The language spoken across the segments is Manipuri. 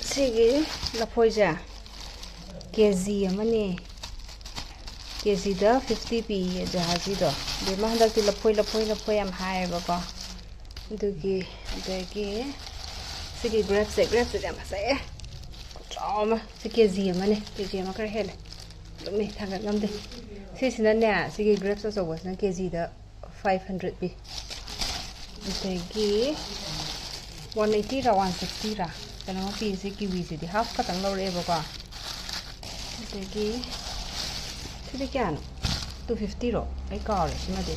Sige, lapoja. KG amane. KG da 50p jahazi do. De ma handak ti lapoi am high ba ko. Dugi sige grapes am sai. Choma sige KG amane. KG ma kar hele. Me thang ngam de. Sisina ne sige grapes so was na KG da 500p. Dugi 180 ra 160 ra. Kana ma pi se kiwi se di half ka tang lo re ba ko. Dugi Sidi kya no? 250 ro. Ay kaore sima de.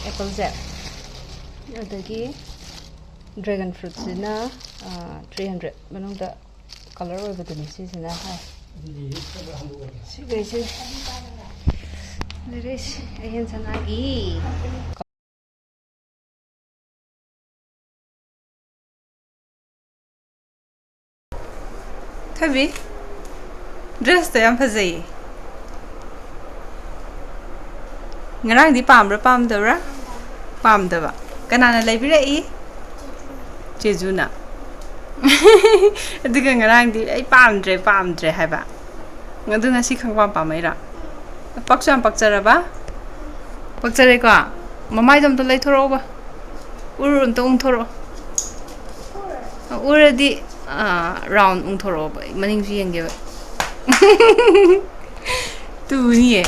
Apple zep. Adagi dragon fruit sina 300. Manong da color oy ba ni sina hai. Sige. Liris ayan sanagi. Tabi dress to yam fazai. Ngarang di pamra pamdara pamdaba kanana laibirei jejuna aduga ngarang di ai pamdre haiba ngadu ngasi khangwa pamaira paksam pakcharaba pakchare ko mamai dom to lai thoro ba urun to ung thoro uradi round ung thoro ba maning ji yenge ba tu ni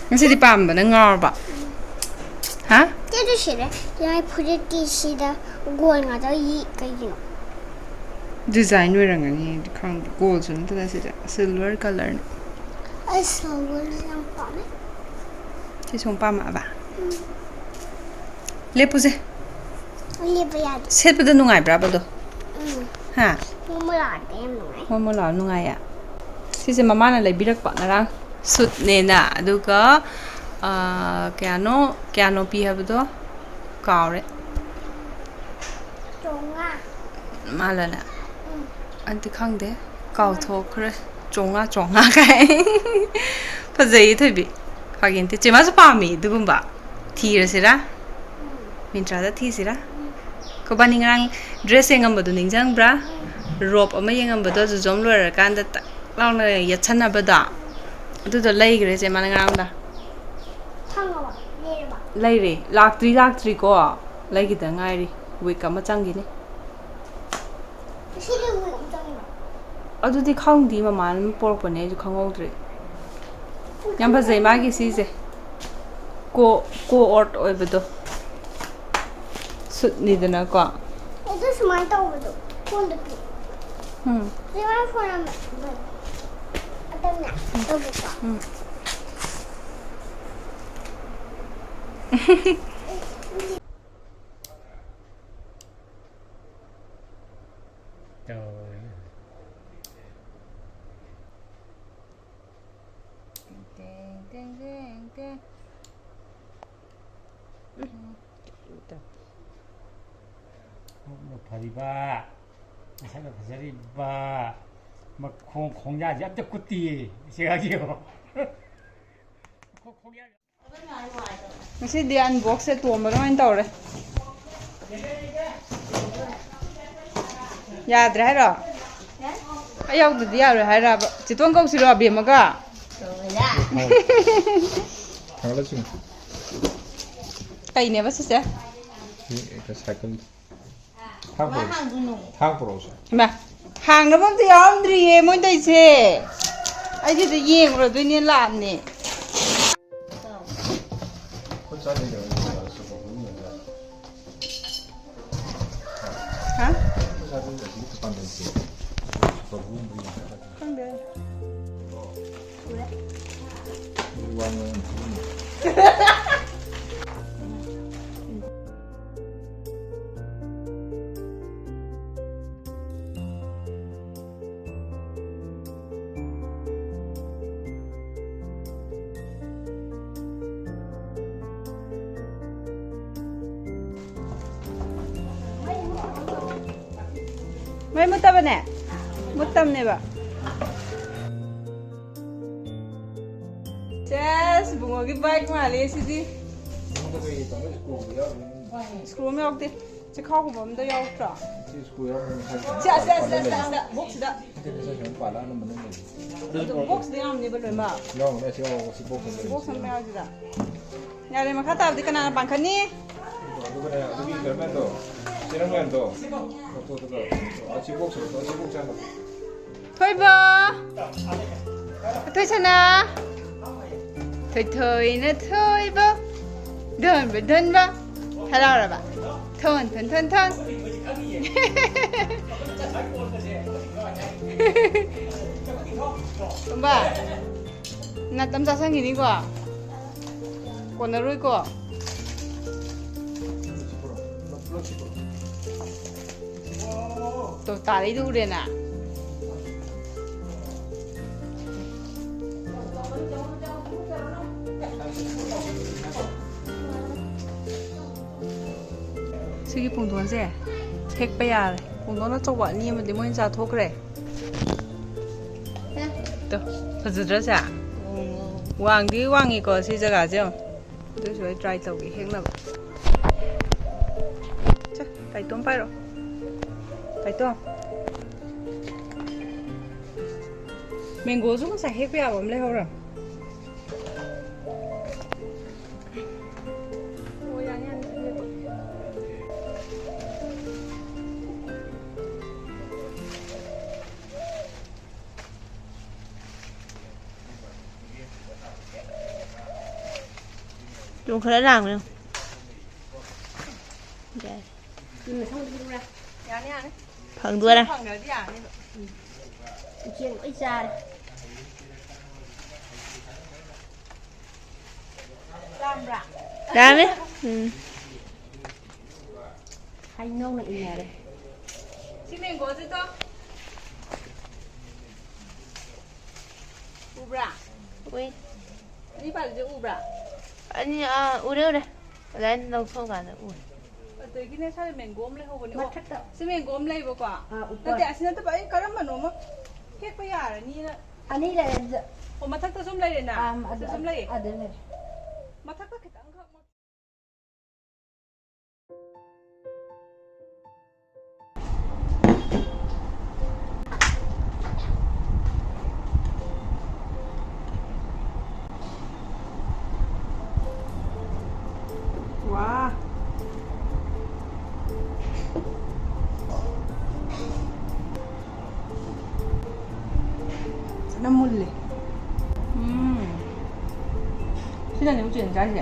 Nasi di pam ba nangor ba? Ha? Dia tu sila, yang putih di sila, gold ngada i kayu. Design orang ni kang gold sun tu dah silver color. Ay silver yang pame. Si sung pam ba? Lepo se. Lepo ya. Set pada nungai berapa tu? Ha? Mula ada yang nungai. Mula nungai ya. Si se mama na lebih rak pak narang. Sut nena aduga kano pi habdo kaure Jonga malala anti khangde kaw thokre jonga kai phajai thobi phagin ti chema su pami dugumba thira sira mintra da thi sira ko bani ngang dressing am badu ningjang bra rope ama yengam badu jom lora kan da launa yachana bada Itu lay gre je mana ngang da. Thangwa, leba. Lay re, laktri ko lay kita ngai ri, week ka macang gini. Sila week macang ni. Adu di khang di maman por pone ju khang odre. Yang ba zai ma gi si je. Ko ort oi bedo. Sut ni dana ko. Itu semua tahu betul. Pun betul. Semua pun am. Tahu buka. Pariba, saya cari ba, mak kongnya aja tu kuti, siapa Mesti dia unbox tu orang main tahu le. Ya, terhara. Ayau tu dia le, hara. Cituan kau sih rabi maga. Kalau sih. Kain ni apa sih? Ini second. Thang pros. Mà hàng nó vẫn thì ôm đi mỗi day xe. Ai chứ tự nhiên rồi tôi nên làm nè. Hả? Không được. May muta ba na? Mutam ne ba? Yes, bungo ki bike mali si di. Screw me ok di. ꯆꯤꯈꯥꯎꯒꯨꯝꯕ ꯑꯝꯇ ꯌꯥꯎꯗ꯭ꯔꯣ ꯁꯤ ꯁ꯭ꯀꯨꯜ ꯌꯥꯎꯕ ꯕꯣꯛꯁꯤꯗ ꯁꯨꯝ ꯄꯥꯜꯂꯛꯑꯅ ꯃꯅꯨꯡ ꯑꯗꯨ ꯕꯣꯛꯁꯤꯗ ꯌꯥꯎꯔꯝꯅꯦꯕ ꯂꯣꯏꯅꯃꯛ ꯌꯥꯎꯕꯅꯦ ꯁꯤ ꯌꯥꯎꯕ ꯁꯤ ꯕꯣꯛꯁ ꯑꯃ ꯌꯥꯎꯁꯤꯗ ꯌꯥꯔꯦ ꯃꯈꯥ ꯇꯥꯕꯗꯤ ꯀꯅꯥꯅ ꯄꯥꯟꯈꯠꯅꯤ ꯑꯗꯨꯒꯅꯦ ꯑꯗꯨꯒꯤ ꯒꯔꯃꯦꯟꯗꯣ ꯆꯦꯔꯪꯃꯦꯟꯗꯣ ꯂꯧꯊꯣꯛꯑꯒ ꯑꯁꯤ ꯕꯣꯛꯁ ꯆꯪꯕ ꯊꯣꯏꯕ ꯊꯣꯏꯁꯅꯥ ꯊꯣꯏꯊꯣꯏꯅ ꯊꯣꯏꯕ ꯙꯟꯕ ꯙꯟꯕ ꯍꯔꯥꯎꯔꯕ ꯊꯣꯟ ꯊꯣꯟ ꯊꯣꯟ ꯊꯣꯟ ꯇꯨꯝꯕ ꯅꯥꯇꯝ ꯆꯥꯁꯟꯈꯤꯅꯤꯀꯣ ꯀꯣꯟꯅꯔꯣꯏꯀꯣ ꯇꯣ ꯇꯥꯔꯩꯗꯨ ꯎꯔꯦꯅ ꯁꯤꯒꯤ ꯄꯨꯡꯗꯣꯟꯁꯦ ꯍꯦꯛꯄ ꯌꯥꯔꯦ ꯄꯨꯡꯗꯣꯟ ꯑꯆꯧꯕ ꯑꯅꯤ ꯑꯃꯗꯤ ꯃꯣꯏꯅ ꯆꯥꯊꯣꯛꯈ꯭ꯔꯦ ꯇꯣ ꯐꯖꯗ꯭ꯔꯁꯦ ꯋꯥꯡꯗꯤ ꯋꯥꯡꯉꯤꯀꯣ ꯁꯤ ꯖꯒꯥꯁꯦ ꯑꯗꯨꯁꯨ ꯑꯩ ꯇ꯭ꯔꯥꯏ ꯇꯧꯒꯦ ꯍꯦꯛꯅꯕ ꯇꯥꯏꯇꯣꯝ ꯄꯥꯏꯔꯣ ꯇꯥꯏꯇꯣꯝ ꯃꯦꯡꯒꯣꯁꯨ ꯉꯁꯥꯏ ꯍꯦꯛꯄ ꯌꯥꯕ ꯑꯃ ꯂꯩꯍꯧꯔ ꯑꯣ ꯌꯥꯅꯤ ꯌꯥꯅꯤ 좀 khá là không? 야니 야니 Phần đua đây. 방면이 아니 Chuyện ít ra. 땀라 Đam đấy. Anh nông lại nhà đây. 지민 거지 또 우브라 Ui. 이 발지 우브라 Anh ui đây. Đấy nông thôn cả nữa. Ui. 되기네 살 맹곰 레호보니 맞췄다. 스맹곰 레이버 과 오빠. 근데 아시나도 바이 까람마 노마 ሄꯛ 야라니 Anh ấy là 어 마탁도 좀 레이나 좀 레이 à đấy này. 마탁도 그 땅가 와真몰래 시간이 우주 인자지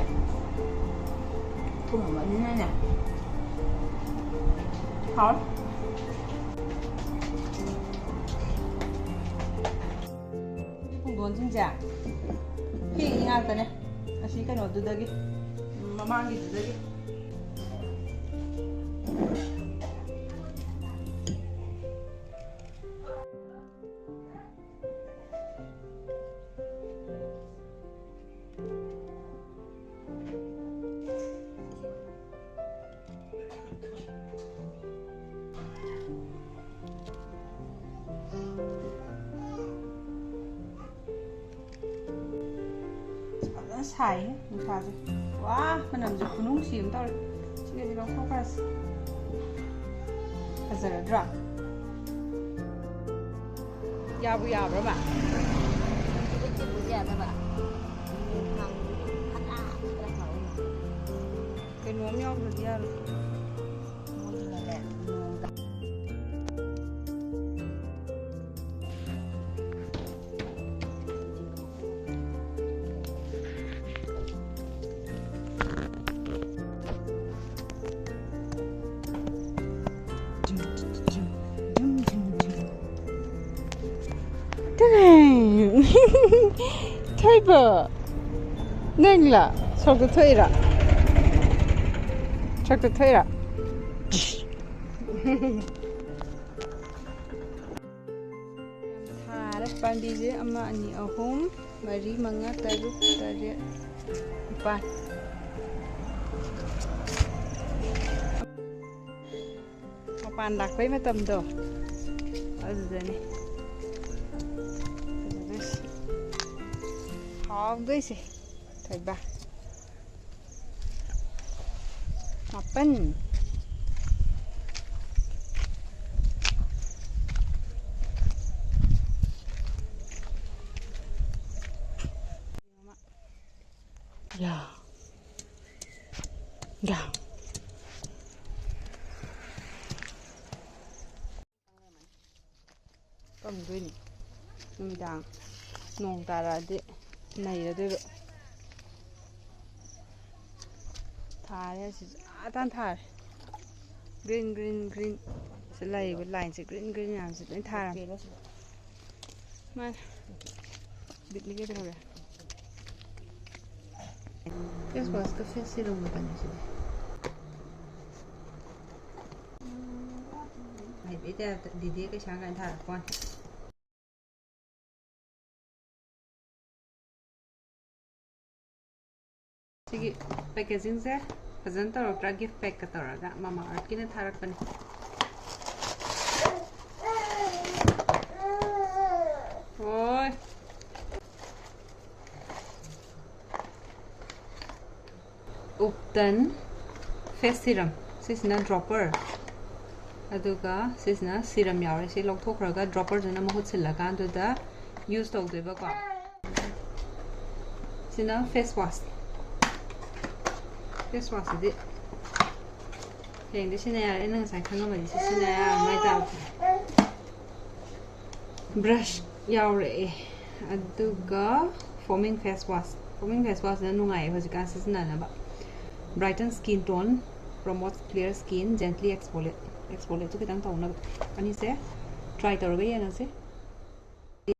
좀 많이네好ꯄꯨꯡꯗꯣꯟ ꯁꯤꯡꯁꯦ ꯍꯦꯛꯏ ꯉꯥꯛꯇꯅꯦ ꯑꯁꯤ ꯀꯩꯅꯣꯗꯨꯗꯒꯤ ꯃꯃꯥꯡꯒꯤꯗꯨꯗꯒꯤ fazendo sair em casa. Uau, não, já fui num filme, tá? Chega de não faz. Fazer a drop. Yabu yabu ba. Cái nón nhau rồi đi ăn. Table nên là sau cái thuê ra sau cái thuê ra thà đấy ban đi dưới ama ani ahom mari manga taruk taret empat mapan dak pai matam do azani 하우드시 대박 나쁜 야. 야. ꯀꯝꯗꯣꯏꯅꯤ ꯅꯨꯃꯤꯗꯥꯡ ꯅꯣꯡ ꯇꯥꯔꯛꯑꯗꯤ ꯅꯩꯔꯗꯣꯏꯕ ꯊꯥꯔꯦ ꯁꯤꯁꯨ ꯇꯥꯟ ꯊꯥꯔꯦ ꯒ꯭ꯔꯤꯟ ꯒ꯭ꯔꯤꯟ ꯒ꯭ꯔꯤꯟ ꯁꯤ ꯂꯩꯔꯤꯕ ꯂꯥꯏꯟꯁꯦ ꯒ꯭ꯔꯤꯟ ꯒ꯭ꯔꯤꯟ ꯃꯌꯥꯝꯁꯦ ꯂꯣꯏ ꯊꯥꯔꯝꯃꯦ ꯃꯥꯅꯦ ꯕꯤꯠꯅꯤ ꯀꯩꯗꯧꯔꯒꯦ ꯐꯦꯁ ꯋꯥꯁꯀ ꯐꯦꯁ ꯁꯤꯔꯝꯒꯅꯤ ꯁꯤꯗꯤ ꯍꯥꯏꯐꯦꯠ ꯗꯤꯗꯤ ꯀꯩꯁꯥ ꯀꯥꯏꯅ ꯊꯥꯔꯛꯄꯅꯤ ꯁꯤꯒꯤ ꯄꯦꯀꯦꯖꯤꯡꯁꯦ ꯐꯖꯅ ꯇꯧꯔꯛꯇ꯭ꯔꯥ ꯒꯤꯐ ꯄꯦꯛꯀ ꯇꯧꯔꯒ ꯃꯃꯥ ꯑꯥꯔꯠꯀꯤꯅ ꯊꯥꯔꯛꯄꯅꯤ ꯍꯣꯏ ꯎꯞꯇꯟ ꯐꯦꯁ ꯁꯤꯔꯝ ꯁꯤꯁꯤꯅ ꯗ꯭ꯔꯣꯄꯔ ꯑꯗꯨꯒ ꯁꯤꯁꯤꯅ ꯁꯤꯔꯝ ꯌꯥꯎꯔꯦ ꯁꯤ ꯂꯧꯊꯣꯛꯈ꯭ꯔꯒ ꯗ꯭ꯔꯣꯄꯔꯗꯨꯅ ꯃꯍꯨꯠ ꯁꯤꯜꯂꯀꯥꯟꯗꯨꯗ ꯌꯨꯁ ꯇꯧꯗꯣꯏꯕꯀꯣ ꯁꯤꯅ ꯐꯦꯁ ꯋꯥꯁ ꯐꯦꯁ ꯋꯥꯁꯁꯤꯗꯤ ꯍꯌꯦꯡꯗꯤ ꯁꯤꯅ ꯌꯥꯔꯦ ꯑꯩꯅ ꯉꯁꯥꯏ ꯈꯪꯉꯝꯃꯗꯤ ꯁꯤꯅ ꯌꯥꯔꯝꯃꯥꯏ ꯇꯥꯕ ꯕ꯭ꯔꯁ ꯌꯥꯎꯔꯛꯑꯦ ꯑꯗꯨꯒ ꯐꯣꯃꯤꯡ ꯐꯦꯁ ꯋꯥꯁꯁꯤꯅ ꯅꯨꯡꯉꯥꯏꯌꯦ ꯍꯧꯖꯤꯛꯀꯥꯟ ꯁꯤꯖꯤꯟꯅꯅꯕ brighten skin tone promote clear skin gently ꯑꯦꯛꯁꯐꯣꯂꯦꯠꯁꯨ ꯈꯤꯇꯪ ꯇꯧꯅꯕ ꯑꯅꯤꯁꯦ ꯇ꯭ꯔꯥꯏ ꯇꯧꯔꯒ ꯌꯦꯡꯉꯁꯤ